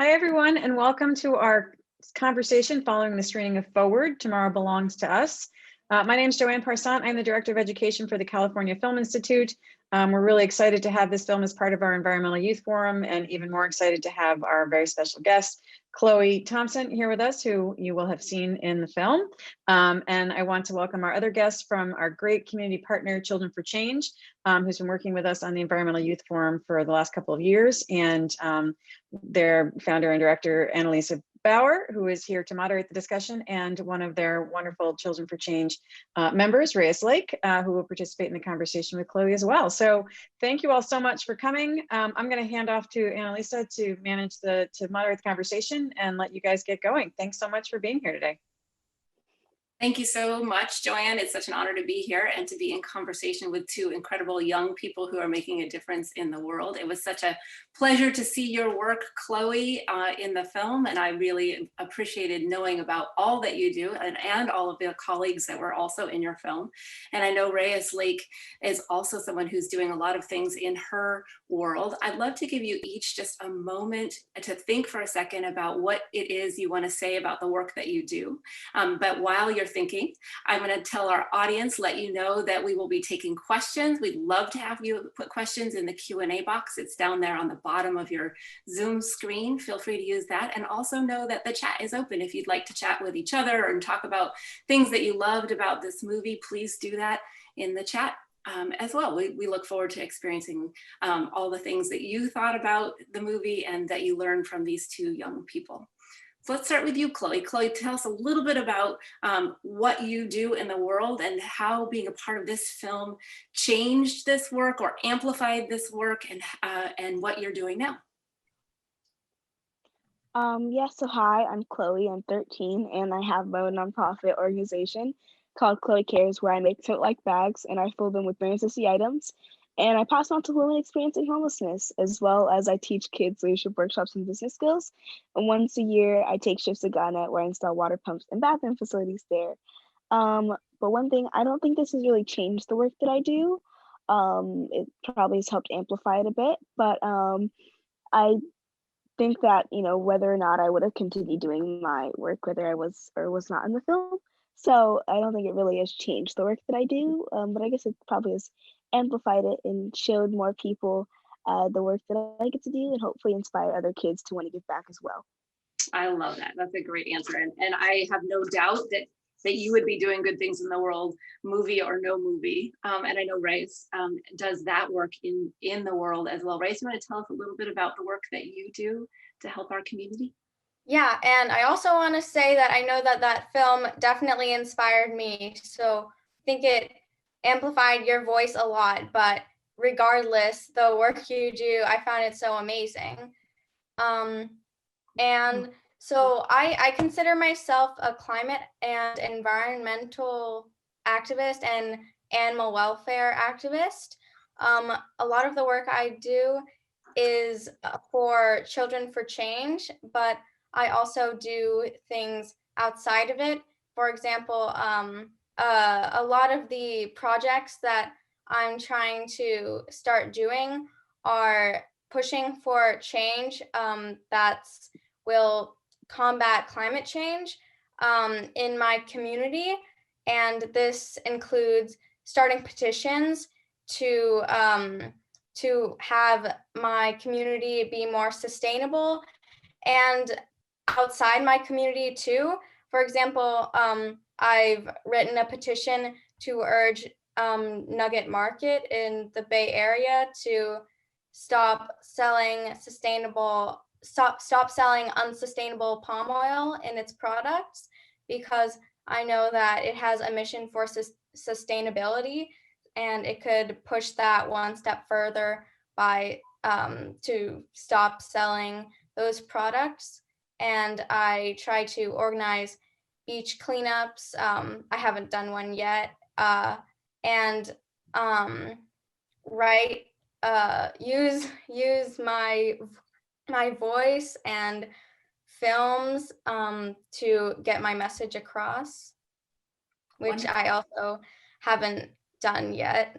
Hi, everyone, and welcome to our conversation following the screening of Forward, Tomorrow Belongs to Us. My name is Joanne Parsant. I'm the Director of Education for the California Film Institute. We're really excited to have this film as part of our Environmental Youth Forum, and even more excited to have our very special guest, Khloe Thompson, here with us, who you will have seen in the film. And I want to welcome our other guests from our great community partner, Children for Change, who's been working with us on the Environmental Youth Forum for the last couple of years, and their founder and director, Annalise Bauer, who is here to moderate the discussion, and one of their wonderful Children for Change members, Reyes, who will participate in the conversation with Khloe as well. So thank you all so much for coming. I'm going to hand off to Annalise to moderate the conversation and let you guys get going. Thanks so much for being here today. Thank you so much, Joanne. It's such an honor to be here and to be in conversation with two incredible young people who are making a difference in the world. It was such a pleasure to see your work, Khloe, in the film, and I really appreciated knowing about all that you do and all of the colleagues that were also in your film. And I know Reyes Lake is also someone who's doing a lot of things in her world. I'd love to give you each just a moment to think for a second about what it is you want to say about the work that you do. But while you're thinking, I'm going to tell our audience, let you know that we will be taking questions. We'd love to have you put questions in the Q&A box. It's down there on the bottom of your Zoom screen. Feel free to use that. And also know that the chat is open. If you'd like to chat with each other and talk about things that you loved about this movie, please do that in the chat as well. We look forward to experiencing all the things that you thought about the movie and that you learned from these two young people. So let's start with you, Khloe. Khloe, tell us a little bit about what you do in the world and how being a part of this film changed this work or amplified this work, and what you're doing now. So hi, I'm Khloe, I'm 13, and I have my own nonprofit organization called Khloe Cares, where I make tote-like bags and I fill them with very necessary items. And I pass on to women experiencing homelessness, as well as I teach kids leadership workshops and business skills. And once a year, I take trips to Ghana where I install water pumps and bathroom facilities there. But one thing, I don't think this has really changed the work that I do. It probably has helped amplify it a bit, but I think that, whether or not I would have continued doing my work, whether I was or was not in the film. So I don't think it really has changed the work that I do, but I guess it probably has amplified it and showed more people the work that I get to do, and hopefully inspire other kids to want to give back as well. I love that. That's a great answer. And I have no doubt that you would be doing good things in the world, movie or no movie. And I know Reyes does that work in the world as well. Reyes, you want to tell us a little bit about the work that you do to help our community? Yeah, and I also want to say that I know that film definitely inspired me. So I think it amplified your voice a lot, but regardless, the work you do, I found it so amazing. And so I consider myself a climate and environmental activist and animal welfare activist. A lot of the work I do is for Children for Change, but I also do things outside of it. For example, a lot of the projects that I'm trying to start doing are pushing for change that will combat climate change in my community. And this includes starting petitions to have my community be more sustainable, and outside my community too. For example, I've written a petition to urge Nugget Market in the Bay Area to stop selling unsustainable palm oil in its products, because I know that it has a mission for sustainability, and it could push that one step further by to stop selling those products. And I try to organize beach cleanups. I haven't done one yet. And use my voice and films to get my message across, which I also haven't done yet.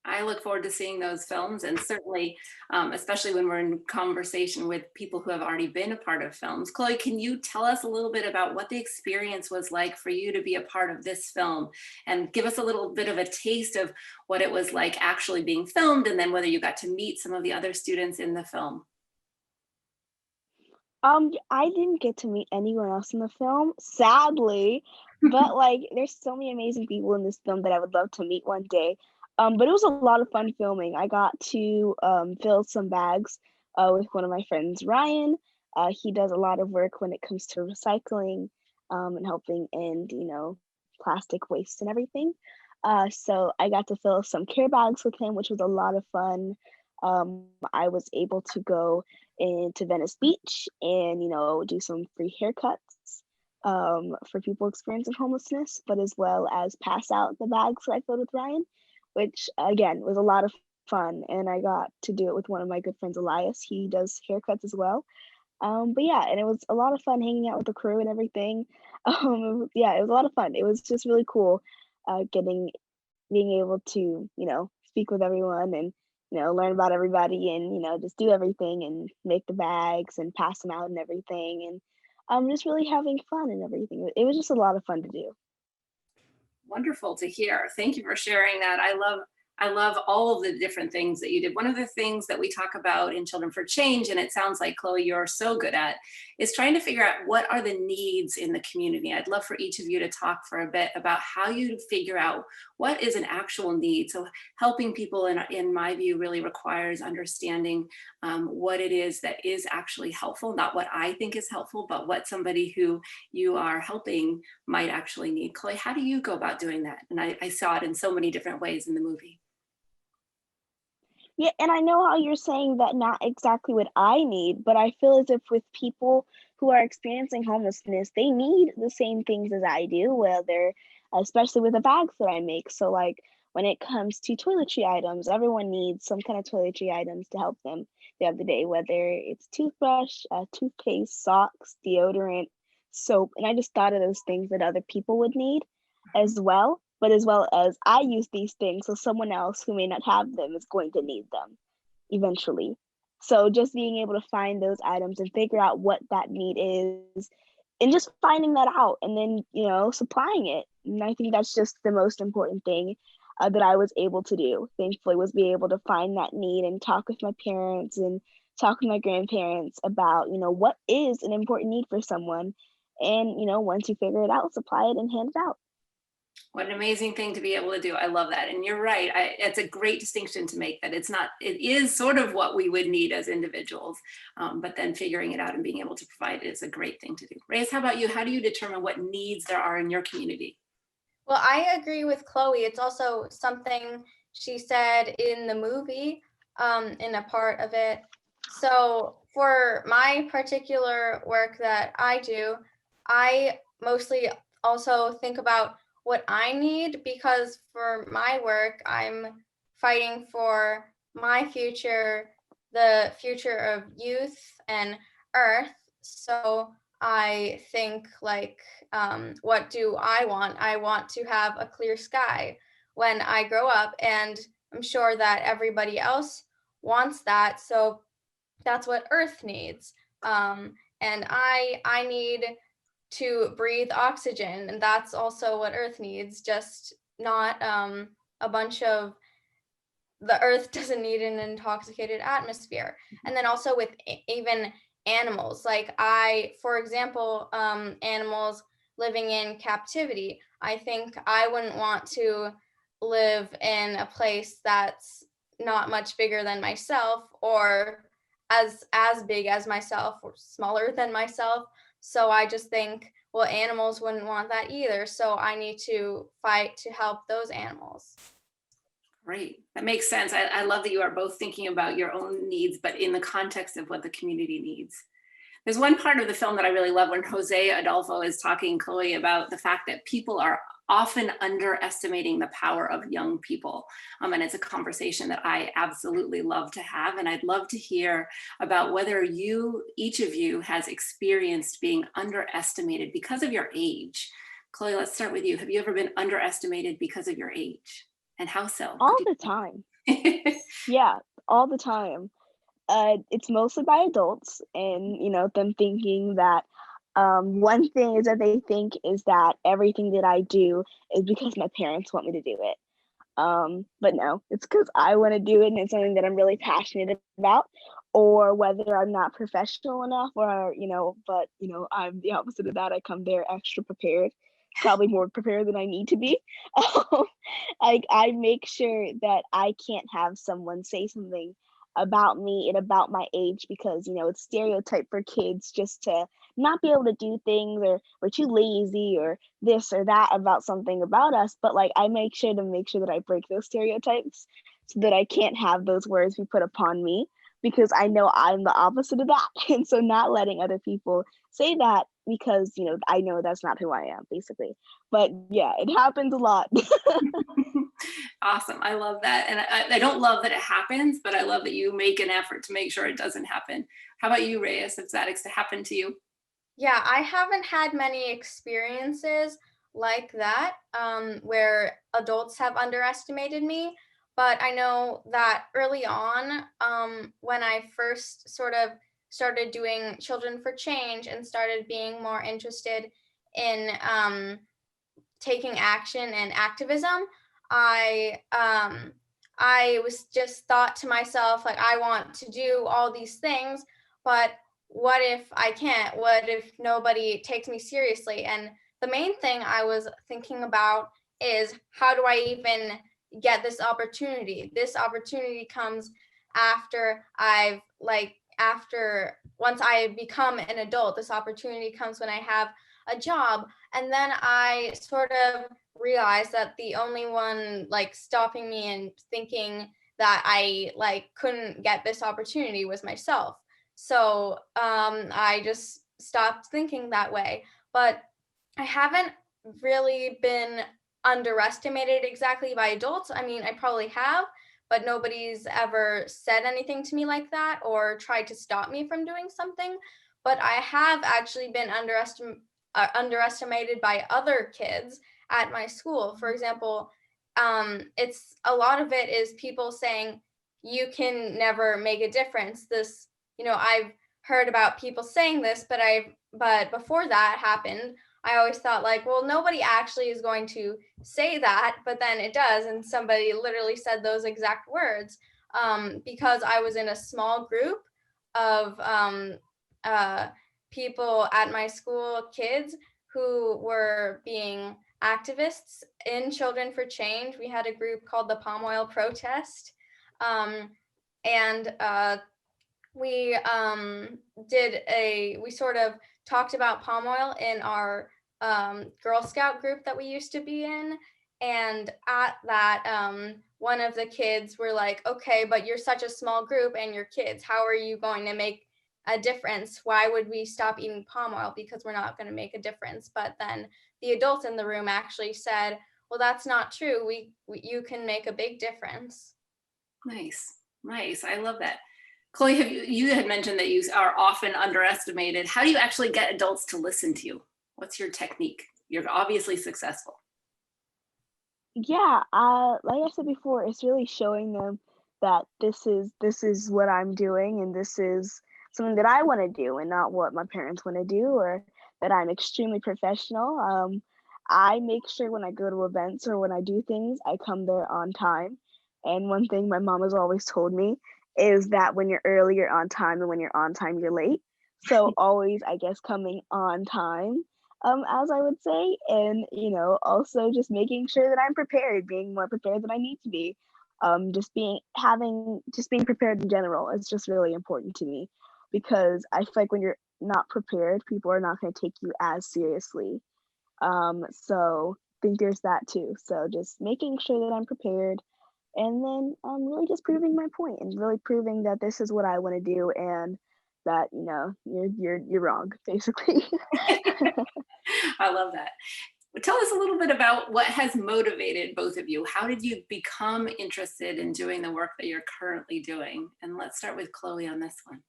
I look forward to seeing those films, and certainly, especially when we're in conversation with people who have already been a part of films. Khloe, can you tell us a little bit about what the experience was like for you to be a part of this film, and give us a little bit of a taste of what it was like actually being filmed, and then whether you got to meet some of the other students in the film? I didn't get to meet anyone else in the film, sadly, but like there's so many amazing people in this film that I would love to meet one day. But it was a lot of fun filming. I got to fill some bags with one of my friends, Ryan. He does a lot of work when it comes to recycling and helping end, plastic waste and everything. So I got to fill some care bags with him, which was a lot of fun. I was able to go into Venice Beach and, do some free haircuts for people experiencing homelessness, but as well as pass out the bags that I filled with Ryan, which again was a lot of fun. And I got to do it with one of my good friends, Elias. He does haircuts as well. But yeah, and it was a lot of fun hanging out with the crew and everything. Yeah, it was a lot of fun. It was just really cool being able to, speak with everyone and, learn about everybody and, just do everything and make the bags and pass them out and everything. And just really having fun and everything. It was just a lot of fun to do. Wonderful to hear. Thank you for sharing that. I love all of the different things that you did. One of the things that we talk about in Children for Change, and it sounds like, Khloe, you're so good at, is trying to figure out what are the needs in the community. I'd love for each of you to talk for a bit about how you figure out what is an actual need. So helping people, in my view, really requires understanding what it is that is actually helpful, not what I think is helpful, but what somebody who you are helping might actually need. Khloe, how do you go about doing that? And I saw it in so many different ways in the movie. Yeah, and I know how you're saying that not exactly what I need, but I feel as if with people who are experiencing homelessness, they need the same things as I do, whether, especially with the bags that I make. So, like, when it comes to toiletry items, everyone needs some kind of toiletry items to help them the other day, whether it's toothbrush, toothpaste, socks, deodorant, soap. And I just thought of those things that other people would need as well, but as well as I use these things, so someone else who may not have them is going to need them eventually. So just being able to find those items and figure out what that need is and just finding that out and then, supplying it. And I think that's just the most important thing that I was able to do, thankfully, was be able to find that need and talk with my parents and talk with my grandparents about, what is an important need for someone. And, once you figure it out, supply it and hand it out. What an amazing thing to be able to do. I love that. And you're right. It's a great distinction to make, that it is sort of what we would need as individuals, but then figuring it out and being able to provide it is a great thing to do. Reyes, how about you? How do you determine what needs there are in your community? Well, I agree with Khloe. It's also something she said in the movie, in a part of it. So for my particular work that I do, I mostly also think about what I need, because for my work, I'm fighting for my future, the future of youth and Earth. So I think like, what do I want? I want to have a clear sky when I grow up, and I'm sure that everybody else wants that. So that's what Earth needs. And I need to breathe oxygen, and that's also what Earth needs. Just not a bunch of the Earth doesn't need an intoxicated atmosphere. And then also with even animals, like for example, animals living in captivity, I think I wouldn't want to live in a place that's not much bigger than myself, or as big as myself, or smaller than myself. So I just think, well, animals wouldn't want that either. So I need to fight to help those animals. Great. That makes sense. I love that you are both thinking about your own needs, but in the context of what the community needs. There's one part of the film that I really love when José Adolfo is talking, Khloe, about the fact that people are often underestimating the power of young people. And it's a conversation that I absolutely love to have. And I'd love to hear about whether each of you has experienced being underestimated because of your age. Khloe, let's start with you. Have you ever been underestimated because of your age? And how so? All the time. Yeah, all the time. It's mostly by adults, and them thinking that one thing is that they think is that everything that I do is because my parents want me to do it. But no, it's because I want to do it and it's something that I'm really passionate about, or whether I'm not professional enough, or but I'm the opposite of that. I come there extra prepared, probably more prepared than I need to be. Um, I make sure that I can't have someone say something about me and about my age, because it's stereotype for kids just to not be able to do things, or we're too lazy, or this or that about something about us. But like, I make sure that I break those stereotypes so that I can't have those words be put upon me, because I know I'm the opposite of that. And so not letting other people say that, because I know that's not who I am, basically. But yeah, it happens a lot. Awesome. I love that. And I don't love that it happens, but I love that you make an effort to make sure it doesn't happen. How about you, Reyes? Has that happened to you? Yeah, I haven't had many experiences like that, where adults have underestimated me. But I know that early on, when I first sort of started doing Children for Change and started being more interested in taking action and activism, I was just thought to myself, like, I want to do all these things, but what if I can't? What if nobody takes me seriously? And the main thing I was thinking about is, how do I even get this opportunity? This opportunity comes after once I become an adult. This opportunity comes when I have a job. And then I sort of realized that the only one like stopping me and thinking that I like couldn't get this opportunity was myself. So I just stopped thinking that way. But I haven't really been underestimated exactly by adults. I mean, I probably have, but nobody's ever said anything to me like that or tried to stop me from doing something. But I have actually been underestimated by other kids at my school. For example, it's a lot of it is people saying you can never make a difference. I've heard about people saying this, but before that happened, I always thought like, well, nobody actually is going to say that, but then it does, and somebody literally said those exact words, because I was in a small group of people at my school, kids who were being activists in Children for Change. We had a group called the Palm Oil Protest, and we we sort of talked about palm oil in our Girl Scout group that we used to be in. And at that, one of the kids were like, okay, but you're such a small group and you're kids. How are you going to make a difference? Why would we stop eating palm oil? Because we're not going to make a difference. But then the adults in the room actually said, well, that's not true. You can make a big difference. Nice. I love that. Khloe, you had mentioned that you are often underestimated. How do you actually get adults to listen to you? What's your technique? You're obviously successful. Yeah, like I said before, it's really showing them that this is what I'm doing, and this is something that I want to do, and not what my parents want to do, or that I'm extremely professional. I make sure when I go to events or when I do things, I come there on time. And one thing my mom has always told me is that when you're early, you're on time, and when you're on time, you're late. So always, I guess, coming on time, as I would say, and also just making sure that I'm prepared, being more prepared than I need to be. Just being prepared in general is just really important to me, because I feel like when you're not prepared, people are not going to take you as seriously. So I think there's that too. So just making sure that I'm prepared, and then really just proving my point and really proving that this is what I want to do, and that you're wrong, basically. I love that. Tell us a little bit about what has motivated both of you. How did you become interested in doing the work that you're currently doing? And let's start with Khloe on this one.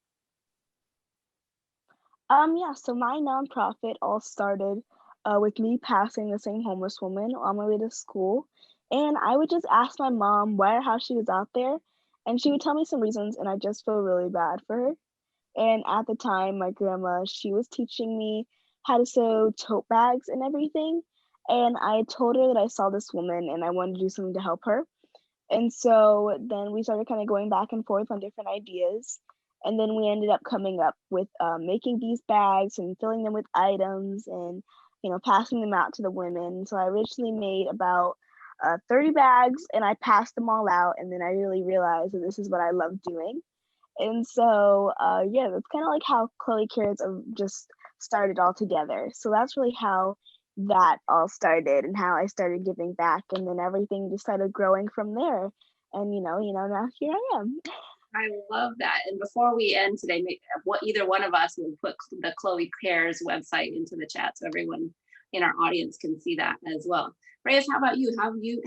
Yeah, so my nonprofit all started with me passing the same homeless woman on my way to school. And I would just ask my mom why or how she was out there, and she would tell me some reasons, and I just feel really bad for her. And at the time, my grandma, she was teaching me how to sew tote bags and everything. And I told her that I saw this woman and I wanted to do something to help her. And so then we started kind of going back and forth on different ideas. And then we ended up coming up with making these bags and filling them with items and, passing them out to the women. So I originally made about 30 bags and I passed them all out. And then I really realized that this is what I love doing. And so, yeah, that's kind of like how Khloe Cares just started all together. So that's really how that all started and how I started giving back. And then everything just started growing from there. And, now here I am. I love that. And before we end today, either one of us will put the Khloe Cares website into the chat so everyone in our audience can see that as well. Reyes, how about you?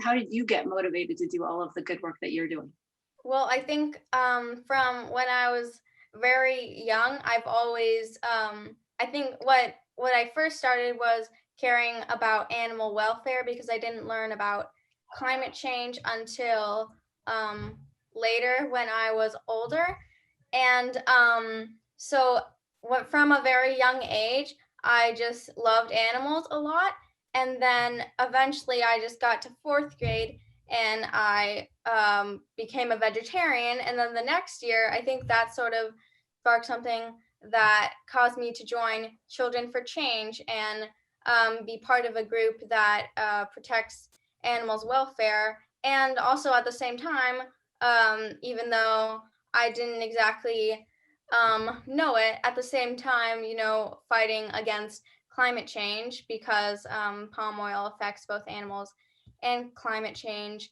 How did you get motivated to do all of the good work that you're doing? Well, I think from when I was very young, I've always, I think what I first started was caring about animal welfare because I didn't learn about climate change until later when I was older. And so from a very young age, I just loved animals a lot. And then eventually I just got to fourth grade and I became a vegetarian. And then the next year, I think that sort of sparked something that caused me to join Children for Change and be part of a group that protects animals' welfare. And also at the same time, even though I didn't exactly know it, at the same time, fighting against climate change because palm oil affects both animals and climate change.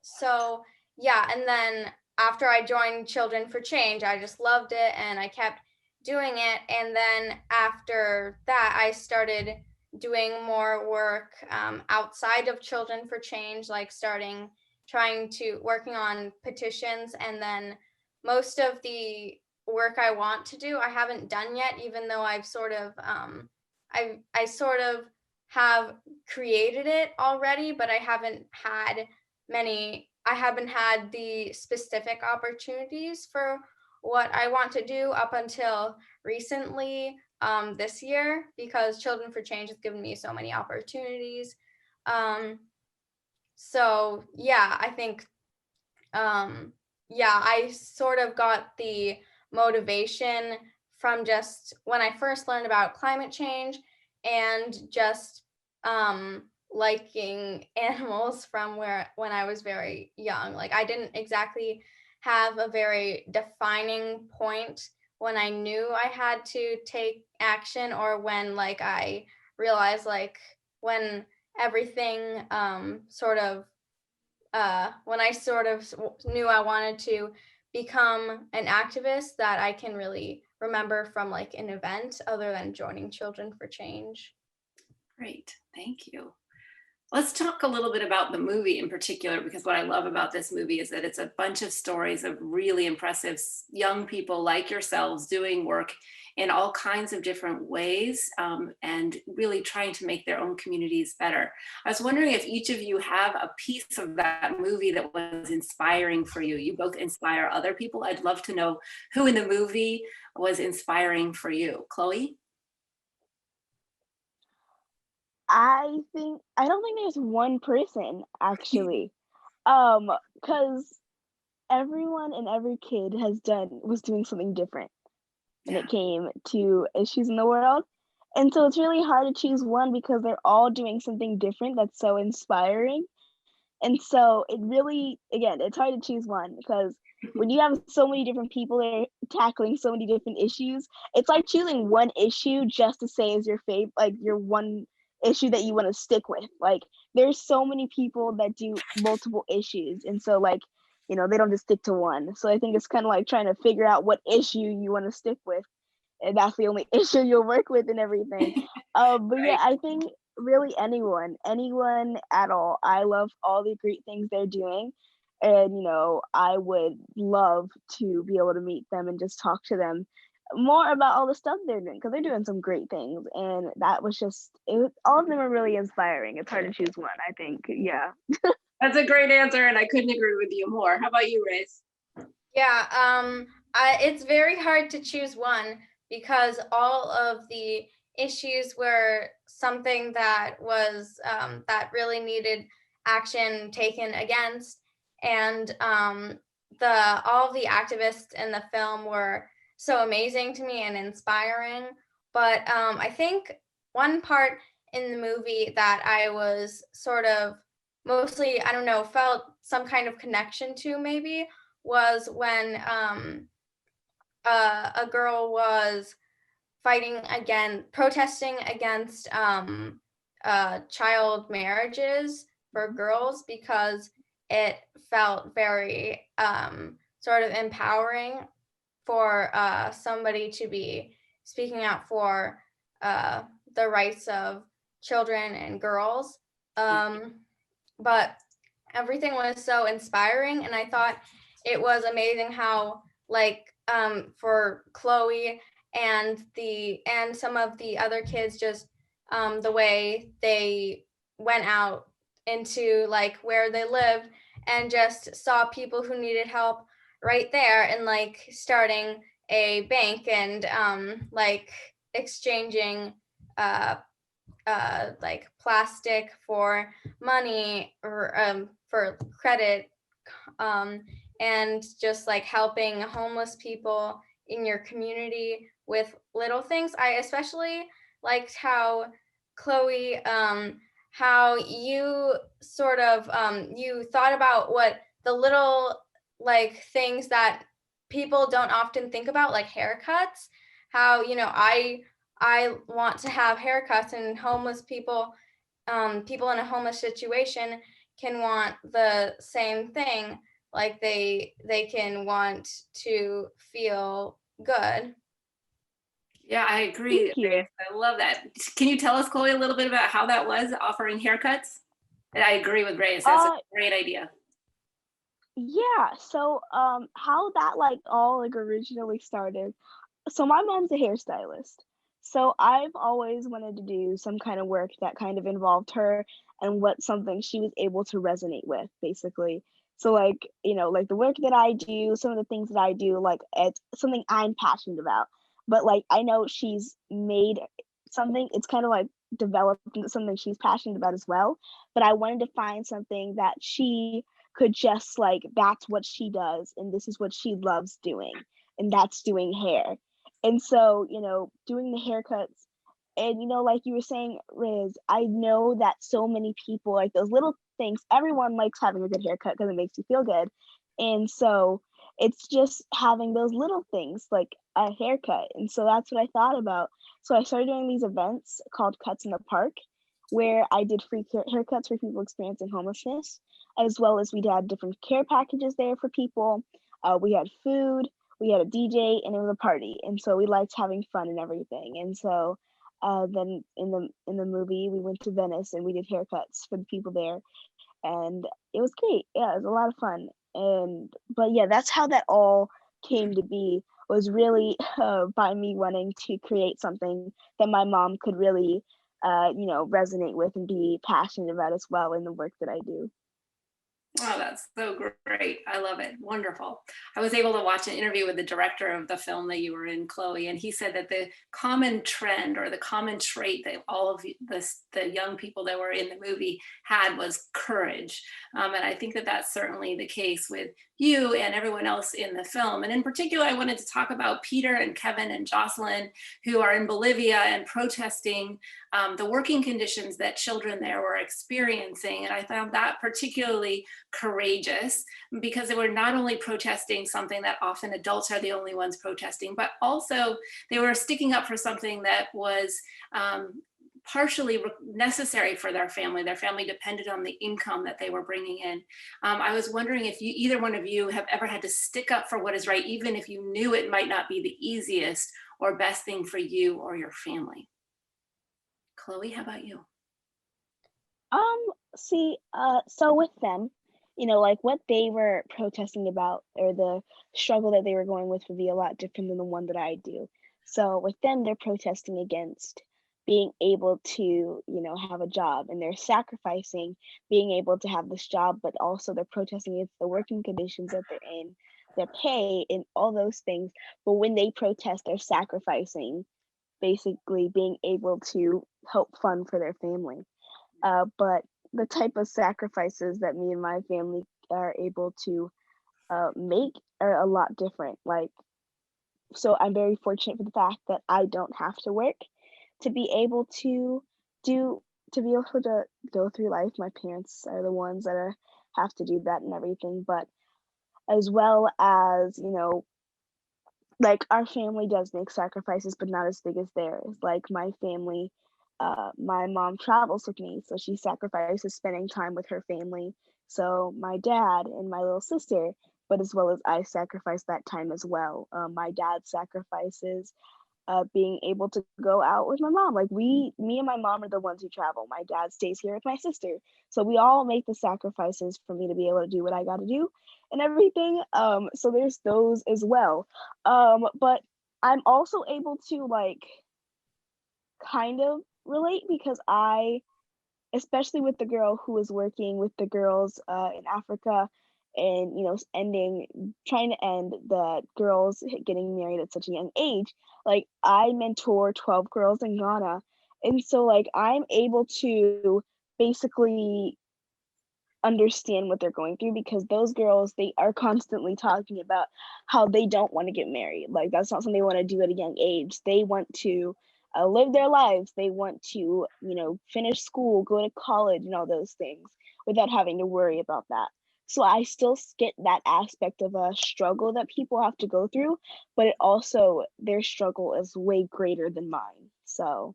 So yeah, and then after I joined Children for Change, I just loved it and I kept doing it. And then after that, I started doing more work outside of Children for Change, like working on petitions. And then most of the work I want to do, I haven't done yet, even though I've sort of, I sort of have created it already, but I haven't had the specific opportunities for what I want to do up until recently this year, because Children for Change has given me so many opportunities. So yeah, I think, I sort of got the motivation from just when I first learned about climate change and just liking animals from when I was very young. Like I didn't exactly have a very defining point when I knew I had to take action, or when I realized when everything when I sort of knew I wanted to become an activist, that I can really remember from an event other than joining Children for Change. Great, thank you. Let's talk a little bit about the movie in particular, because what I love about this movie is that it's a bunch of stories of really impressive young people like yourselves doing work in all kinds of different ways and really trying to make their own communities better. I was wondering if each of you have a piece of that movie that was inspiring for you. You both inspire other people. I'd love to know who in the movie was inspiring for you. Khloe? I don't think there's one person actually, because everyone and every kid was doing something different when it came to issues in the world. And so it's really hard to choose one because they're all doing something different that's so inspiring. And so it really, again, it's hard to choose one because when you have so many different people that are tackling so many different issues, it's like choosing one issue just to say is your favorite, like your one issue that you want to stick with. Like there's so many people that do multiple issues. And so they don't just stick to one. So I think it's kind of like trying to figure out what issue you want to stick with. And that's the only issue you'll work with and everything. But Right. yeah, I think really anyone at all. I love all the great things they're doing. And, I would love to be able to meet them and just talk to them more about all the stuff they're doing, because they're doing some great things, and that was just all of them are really inspiring. It's hard to choose one, I think. Yeah. That's a great answer, and I couldn't agree with you more. How about you, Reyes? Yeah, it's very hard to choose one because all of the issues were something that was that really needed action taken against, and all of the activists in the film were so amazing to me and inspiring. But I think one part in the movie that I was sort of mostly, I don't know, felt some kind of connection to maybe was when a girl was protesting against child marriages for girls because it felt very sort of empowering for somebody to be speaking out for the rights of children and girls. But everything was so inspiring, and I thought it was amazing how, like, for Khloe and some of the other kids, just the way they went out into like where they lived and just saw people who needed help right there, and like starting a bank and like exchanging like plastic for money or for credit, and just like helping homeless people in your community with little things. I especially liked how Khloe, how you sort of you thought about what the little like things that people don't often think about, like haircuts. How, you know, I want to have haircuts, and homeless people, people in a homeless situation can want the same thing. Like they can want to feel good. Yeah, I agree. Thank you. I love that. Can you tell us, Khloe, a little bit about how that was, offering haircuts? And I agree with Reyes. That's a great idea. Yeah, so how that like all like originally started. So my mom's a hairstylist. So I've always wanted to do some kind of work that kind of involved her and what something she was able to resonate with, basically. So like, you know, like the work that I do, some of the things that I do, like it's something I'm passionate about. But like I know she's made something, it's kind of like developed into something she's passionate about as well. But I wanted to find something that she could just like, that's what she does and this is what she loves doing, and that's doing hair. And so, you know, doing the haircuts, and you know, like you were saying, Riz, I know that so many people like those little things. Everyone likes having a good haircut because it makes you feel good. And so it's just having those little things like a haircut. And so that's what I thought about. So I started doing these events called Cuts in the Park, where I did free haircuts for people experiencing homelessness, as well as we had different care packages there for people. We had food, we had a DJ, and it was a party. And so we liked having fun and everything. And so then in the movie, we went to Venice and we did haircuts for the people there, and it was great. Yeah, it was a lot of fun. And but yeah, that's how that all came to be. Was really by me wanting to create something that my mom could really, you know, resonate with and be passionate about as well in the work that I do. Oh, that's so great. I love it. Wonderful. I was able to watch an interview with the director of the film that you were in, Khloe, and he said that the common trend or the common trait that all of the young people that were in the movie had was courage. And I think that that's certainly the case with you and everyone else in the film. And in particular, I wanted to talk about Peter and Kevin and Jocelyn, who are in Bolivia and protesting the working conditions that children there were experiencing. And I found that particularly courageous, because they were not only protesting something that often adults are the only ones protesting, but also they were sticking up for something that was partially necessary for their family. Their family depended on the income that they were bringing in. I was wondering if either one of you have ever had to stick up for what is right, even if you knew it might not be the easiest or best thing for you or your family. Khloe, how about you? So with them, you know, like what they were protesting about or the struggle that they were going with would be a lot different than the one that I do. So with them, they're protesting against being able to, have a job, and they're sacrificing being able to have this job, but also they're protesting against the working conditions that they're in, their pay, and all those things. But when they protest, they're sacrificing basically being able to help fund for their family. But the type of sacrifices that me and my family are able to make are a lot different. So I'm very fortunate for the fact that I don't have to work to be able to do to go through life. My parents are the ones that have to do that and everything, but as well as, like our family does make sacrifices, but not as big as theirs. Like my family, my mom travels with me, so she sacrifices spending time with her family. So my dad and my little sister, but as well as I sacrifice that time as well. My dad sacrifices being able to go out with my mom. Like me and my mom are the ones who travel. My dad stays here with my sister. So we all make the sacrifices for me to be able to do what I got to do and everything. So there's those as well. But I'm also able to kind of relate because especially with the girl who was working with the girls in Africa, and trying to end the girls getting married at such a young age. Like I mentor 12 girls in Ghana, and so I'm able to basically understand what they're going through, because those girls, they are constantly talking about how they don't want to get married. Like that's not something they want to do at a young age. They want to live their lives. They want to finish school, go to college, and all those things without having to worry about that. So I still get that aspect of a struggle that people have to go through, but it also, their struggle is way greater than mine. So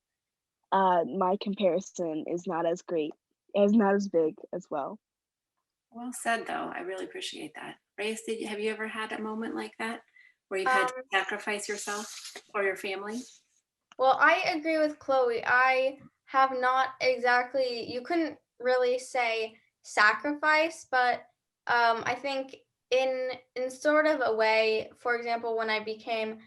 my comparison is not as great, not as big as well. Well said, though. I really appreciate that. Reyes, have you ever had a moment like that where you've had to sacrifice yourself or your family? Well, I agree with Chloe. I have not exactly, you couldn't really say sacrifice, but I think in sort of a way, for example, when I became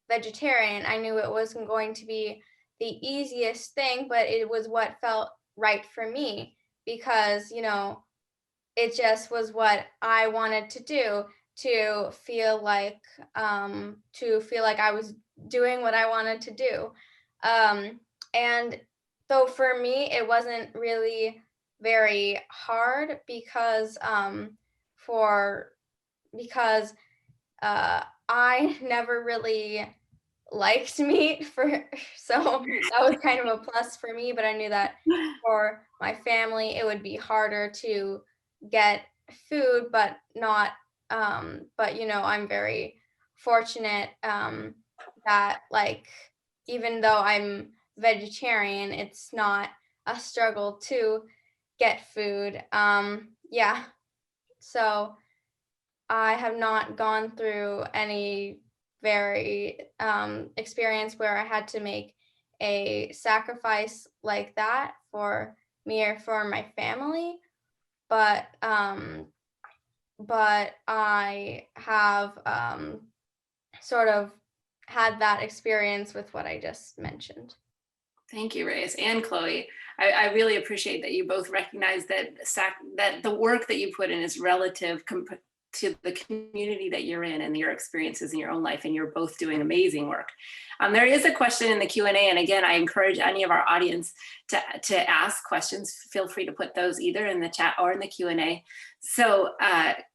vegetarian, I knew it wasn't going to be the easiest thing, but it was what felt right for me because, it just was what I wanted to do to feel like I was doing what I wanted to do. And so for me, it wasn't really very hard because I never really liked meat so that was kind of a plus for me, but I knew that for my family it would be harder to get food, but not but I'm very fortunate that even though I'm vegetarian, it's not a struggle to get food. Yeah, so I have not gone through any very experience where I had to make a sacrifice like that for me or for my family, but I have sort of had that experience with what I just mentioned. Thank you, Reyes and Chloe. I really appreciate that you both recognize that that the work that you put in is relative to the community that you're in and your experiences in your own life, and you're both doing amazing work. There is a question in the Q&A, and again, I encourage any of our audience to ask questions. Feel free to put those either in the chat or in the Q&A. So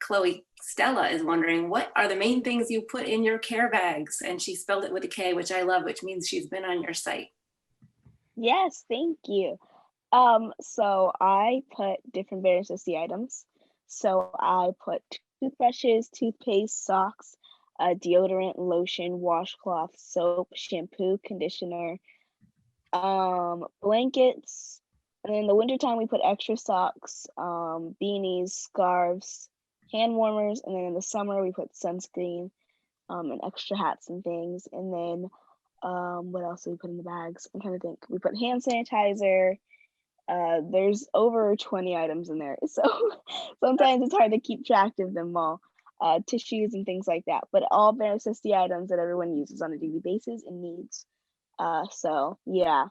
Chloe, Stella is wondering, what are the main things you put in your care bags? And she spelled it with a K, which I love, which means she's been on your site. Yes, thank you. So I put different variants of the items. So I put toothbrushes, toothpaste, socks, deodorant, lotion, washcloth, soap, shampoo, conditioner, blankets. And in the wintertime, we put extra socks, beanies, scarves, hand warmers. And then in the summer, we put sunscreen, and extra hats and things. And then what else do we put in the bags? I'm trying to think. We put hand sanitizer. There's over 20 items in there, so sometimes it's hard to keep track of them all. tissues and things like that, but all bare necessity items that everyone uses on a daily basis and needs. So yeah.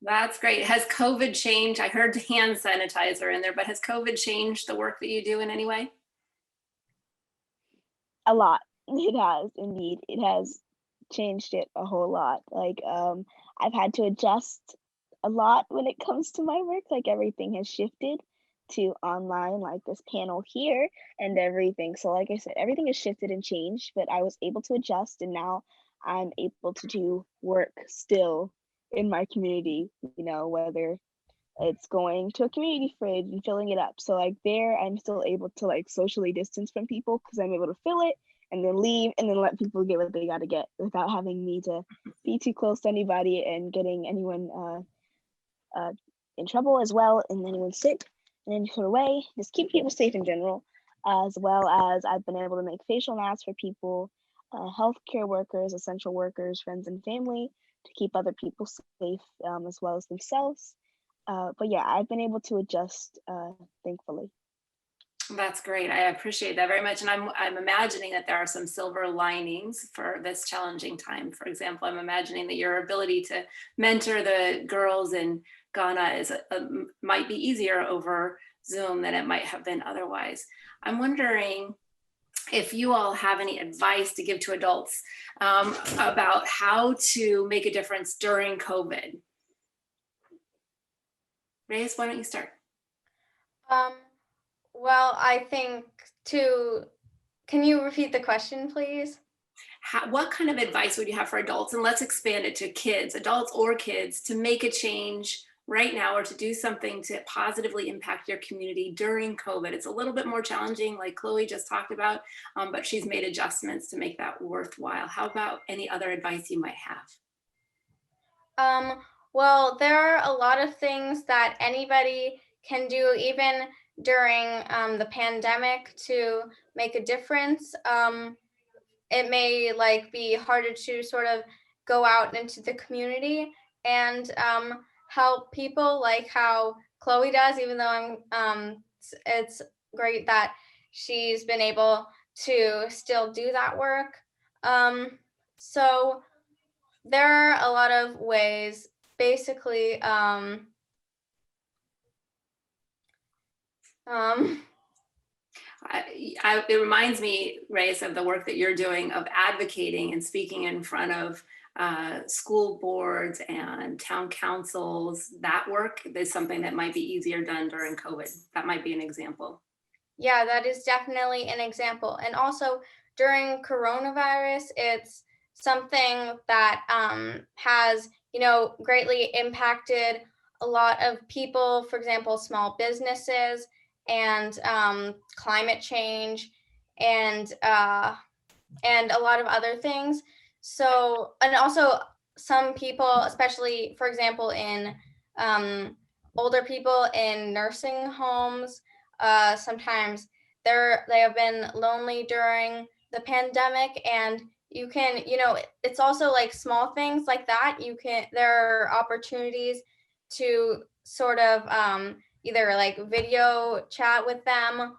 That's great. Has COVID changed? I heard hand sanitizer in there, but has COVID changed the work that you do in any way? A lot. It has indeed. It has changed it a whole lot. Like I've had to adjust a lot when it comes to my work. Like everything has shifted to online, like this panel here and everything. So like I said, everything has shifted and changed, but I was able to adjust, and now I'm able to do work still in my community, whether it's going to a community fridge and filling it up. So like there, I'm still able to like socially distance from people because I'm able to fill it and then leave and then let people get what they got to get without having me to be too close to anybody and getting anyone in trouble as well, and anyone sick in any sort of way. Just keep people safe in general, as well as I've been able to make facial masks for people, healthcare workers, essential workers, friends and family, to keep other people safe as well as themselves. But yeah, I've been able to adjust, thankfully. That's great. I appreciate that very much. And I'm imagining that there are some silver linings for this challenging time. For example, I'm imagining that your ability to mentor the girls in Ghana might be easier over Zoom than it might have been otherwise. I'm wondering if you all have any advice to give to adults about how to make a difference during COVID. Reyes, why don't you start? Well, I think can you repeat the question, please? What kind of advice would you have for adults? And let's expand it to kids, adults or kids, to make a change right now or to do something to positively impact your community during COVID. It's a little bit more challenging, like Khloe just talked about, but she's made adjustments to make that worthwhile. How about any other advice you might have? Well, there are a lot of things that anybody can do, even during the pandemic, to make a difference. It may be harder to sort of go out into the community and help people, like how Khloe does, even though it's great that she's been able to still do that work. So there are a lot of ways, basically. It reminds me, Reyes, of the work that you're doing of advocating and speaking in front of school boards and town councils. That work is something that might be easier done during COVID. That might be an example. Yeah, that is definitely an example. And also during coronavirus, it's something that has, greatly impacted a lot of people, for example, small businesses and climate change and a lot of other things. So, and also some people, especially, for example, in older people in nursing homes, sometimes they have been lonely during the pandemic, and you can, it's also like small things like that. There are opportunities to sort of either like video chat with them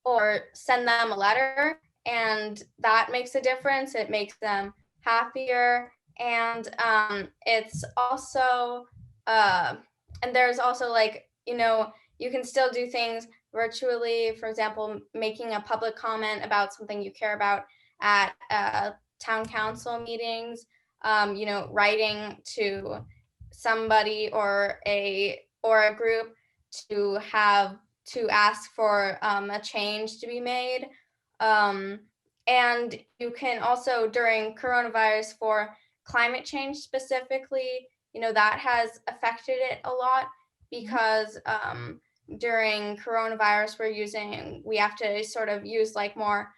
or send them a letter, and that makes a difference. It makes them happier, and it's also and there's also you can still do things virtually. For example, making a public comment about something you care about at town council meetings, writing to somebody or a group to ask for a change to be made. And you can also, during coronavirus, for climate change specifically, that has affected it a lot, because during coronavirus, we have to sort of use more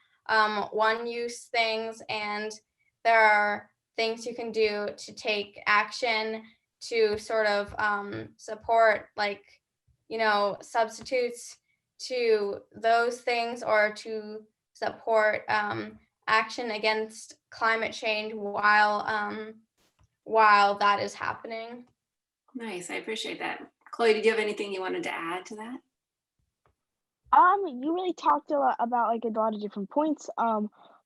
one-use things, and there are things you can do to take action to sort of support substitutes to those things, or to support action against climate change while that is happening. Nice, I appreciate that. Khloe, did you have anything you wanted to add to that? You really talked a lot about like a lot of different points.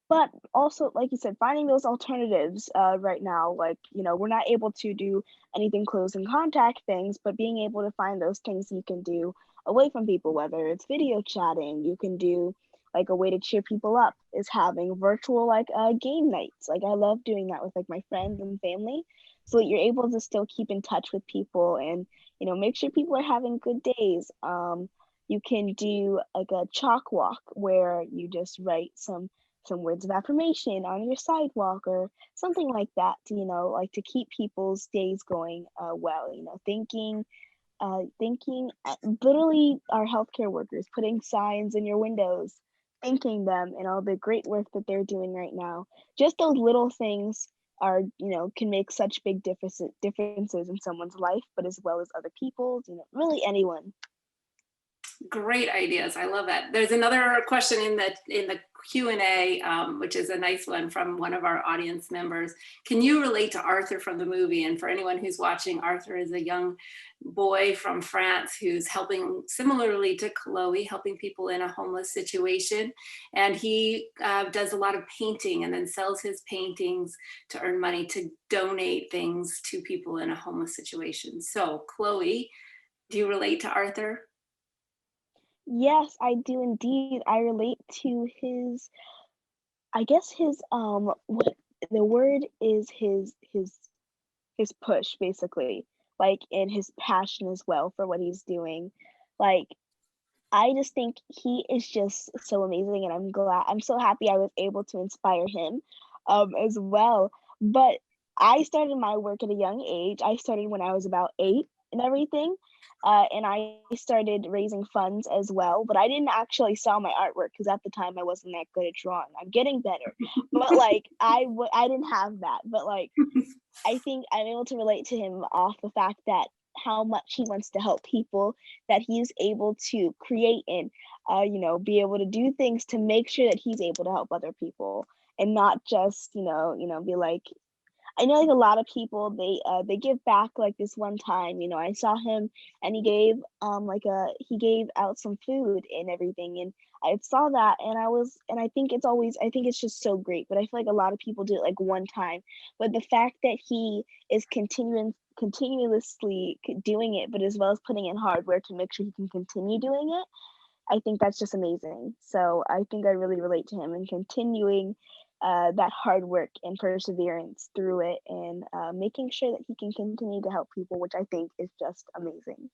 But also, like you said, finding those alternatives right now, like, we're not able to do anything close and contact things, but being able to find those things you can do away from people, whether it's video chatting, you can do like a way to cheer people up is having virtual like game nights. Like I love doing that with like my friends and family, so that you're able to still keep in touch with people and make sure people are having good days. You can do like a chalk walk where you just write some words of affirmation on your sidewalk or something like that to, like to keep people's days going well, thinking literally our healthcare workers putting signs in your windows, thanking them and all the great work that they're doing right now. Just those little things are, can make such big differences in someone's life, but as well as other people's, really anyone. Great ideas. I love that. There's another question in the Q&A, which is a nice one from one of our audience members. Can you relate to Arthur from the movie? And for anyone who's watching, Arthur is a young boy from France who's helping, similarly to Khloe, helping people in a homeless situation. And he does a lot of painting and then sells his paintings to earn money to donate things to people in a homeless situation. So Khloe, do you relate to Arthur? Yes, I do indeed. I relate to I guess what the word is his push basically, like, and his passion as well for what he's doing. Like, I just think he is just so amazing, and I'm so happy I was able to inspire him as well. But I started my work at a young age. I started when I was about 8 and everything. And I started raising funds as well, but I didn't actually sell my artwork because at the time I wasn't that good at drawing. I'm getting better, but like I didn't have that. But like I think I'm able to relate to him off the fact that how much he wants to help people, that he's able to create and be able to do things to make sure that he's able to help other people and not just be like, I know like a lot of people they give back like this one time, I saw him and he gave out some food and everything, and I saw that and I think I think it's just so great, but I feel like a lot of people do it like one time. But the fact that he is continuously doing it, but as well as putting in hard work to make sure he can continue doing it, I think that's just amazing. So I think I really relate to him and continuing that hard work and perseverance through it, and making sure that he can continue to help people, which I think is just amazing.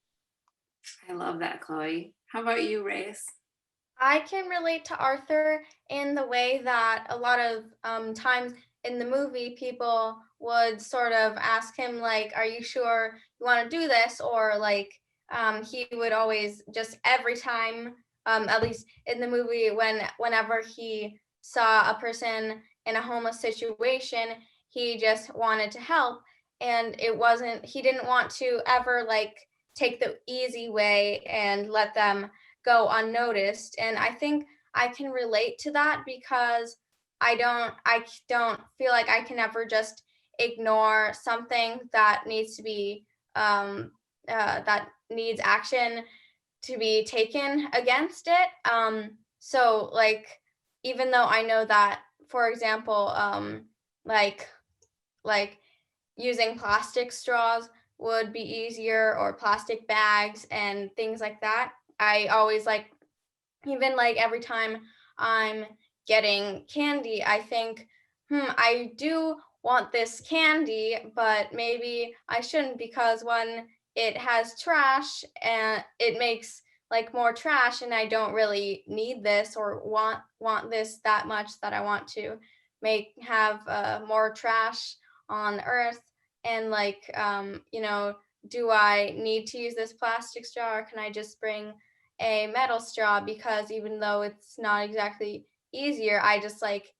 I love that, Khloe. How about you, Reyes? I can relate to Arthur in the way that a lot of times in the movie, people would sort of ask him, like, are you sure you want to do this? Or like, he would always just every time, at least in the movie, whenever he saw a person in a homeless situation, he just wanted to help. And he didn't want to ever like take the easy way and let them go unnoticed. And I think I can relate to that because I don't feel like I can ever just ignore something that needs to be that needs action to be taken against it. So like, even though I know that, for example, like using plastic straws would be easier, or plastic bags and things like that, I always like, even like every time I'm getting candy, I think, I do want this candy, but maybe I shouldn't, because when it has trash and it makes like more trash, and I don't really need this or want this that much that I want to have more trash on earth. And like, do I need to use this plastic straw, or can I just bring a metal straw? Because even though it's not exactly easier, I just like,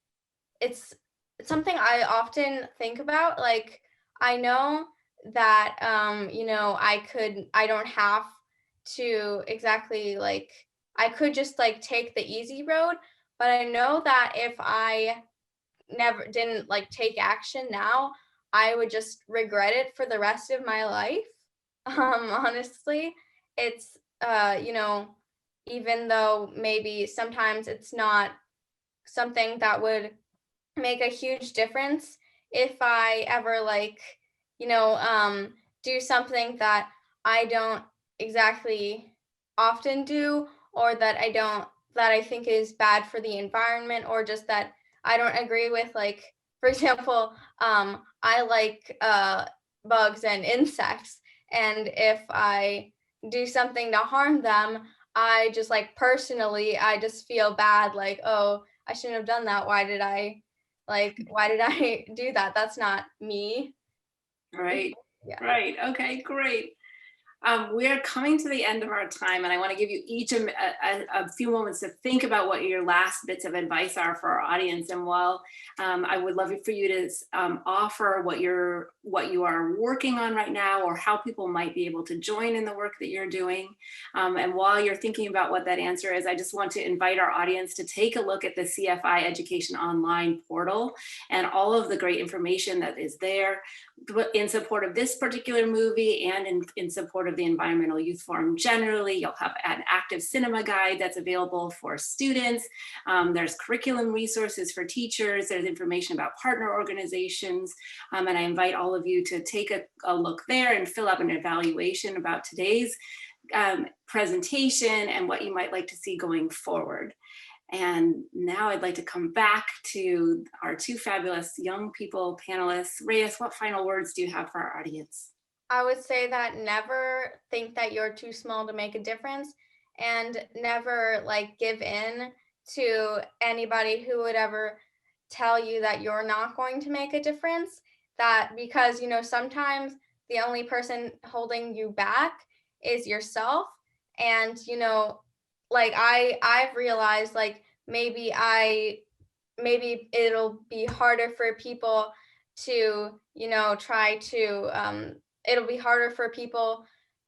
it's something I often think about. Like, I know that I don't have to exactly like, I could just like take the easy road, but I know that if I never didn't like take action now, I would just regret it for the rest of my life. Honestly, it's you know, even though maybe sometimes it's not something that would make a huge difference if I ever like, do something that I don't exactly often do, or that I think is bad for the environment, or just that I don't agree with. Like, for example, I like bugs and insects, and if I do something to harm them, I just like personally, I just feel bad, like, oh, I shouldn't have done that. Why did I do that? That's not me. Right. Yeah. Right. Okay, great. We are coming to the end of our time, and I want to give you each a few moments to think about what your last bits of advice are for our audience. And while I would love for you to offer what you are working on right now, or how people might be able to join in the work that you're doing. And while you're thinking about what that answer is, I just want to invite our audience to take a look at the CFI Education online portal and all of the great information that is there in support of this particular movie, and in support of the Environmental Youth Forum generally. You'll have an active cinema guide that's available for students. There's curriculum resources for teachers. There's information about partner organizations. And I invite all of you to take a look there and fill out an evaluation about today's presentation and what you might like to see going forward. And now I'd like to come back to our two fabulous young people panelists. Reyes, what final words do you have for our audience? I would say that never think that you're too small to make a difference, and never like give in to anybody who would ever tell you that you're not going to make a difference. That because, sometimes the only person holding you back is yourself. And, like I've realized, like, maybe it'll be harder for people to, try to it'll be harder for people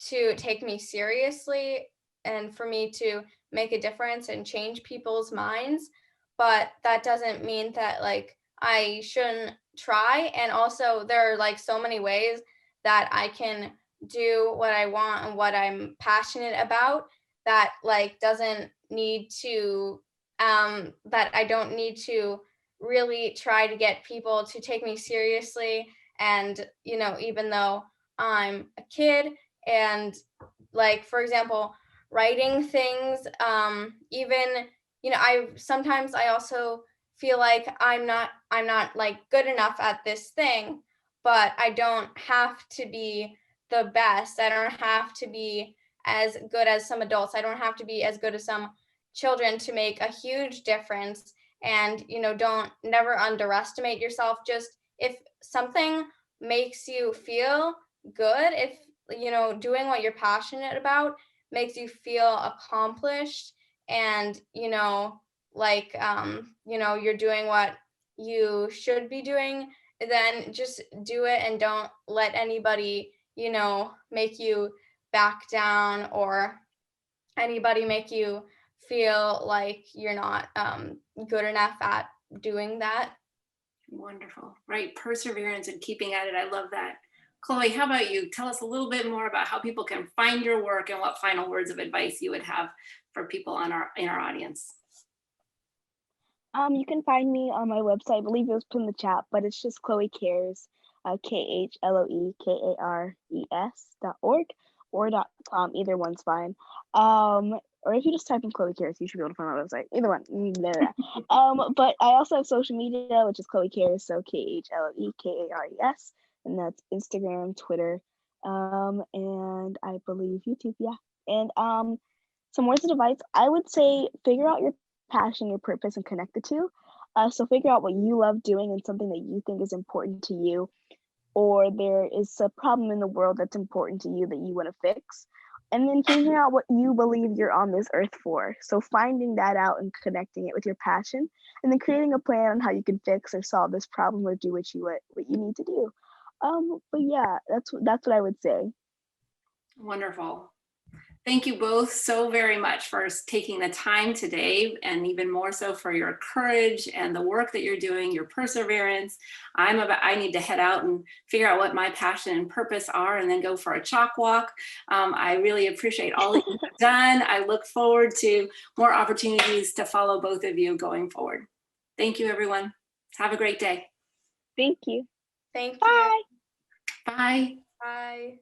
to take me seriously, and for me to make a difference and change people's minds. But that doesn't mean that like I shouldn't try. And also there are like so many ways that I can do what I want and what I'm passionate about, that like doesn't need to that I don't need to really try to get people to take me seriously. And even though I'm a kid, and like, for example, writing things, even, I also feel like I'm not like good enough at this thing, but I don't have to be the best. I don't have to be as good as some adults. I don't have to be as good as some children to make a huge difference. And don't never underestimate yourself. Just if something makes you feel good, if doing what you're passionate about makes you feel accomplished, and you're doing what you should be doing, then just do it, and don't let anybody make you back down, or anybody make you feel like you're not good enough at doing that. Wonderful. Right. Perseverance and keeping at it. I love that. Khloe, how about you? Tell us a little bit more about how people can find your work, and what final words of advice you would have for people in our audience. You can find me on my website. I believe it was put in the chat, but it's just Khloe Cares, KHLOEKARES.org or .com. Either one's fine. Or if you just type in Khloe Cares, you should be able to find my website. Either one. But I also have social media, which is Khloe Cares, so KHLOEKARES, and that's Instagram, Twitter, and I believe YouTube. Yeah. And some words of advice, I would say figure out your passion, your purpose, and connect the two. So figure out what you love doing and something that you think is important to you, or there is a problem in the world that's important to you that you want to fix. And then figuring out what you believe you're on this earth for. So finding that out and connecting it with your passion, and then creating a plan on how you can fix or solve this problem, or do what you need to do. But yeah, that's what I would say. Wonderful. Thank you both so very much for taking the time today, and even more so for your courage and the work that you're doing, your perseverance. I need to head out and figure out what my passion and purpose are and then go for a chalk walk. I really appreciate all that you've done. I look forward to more opportunities to follow both of you going forward. Thank you, everyone. Have a great day. Thank you. Thank you. Bye. Bye. Bye.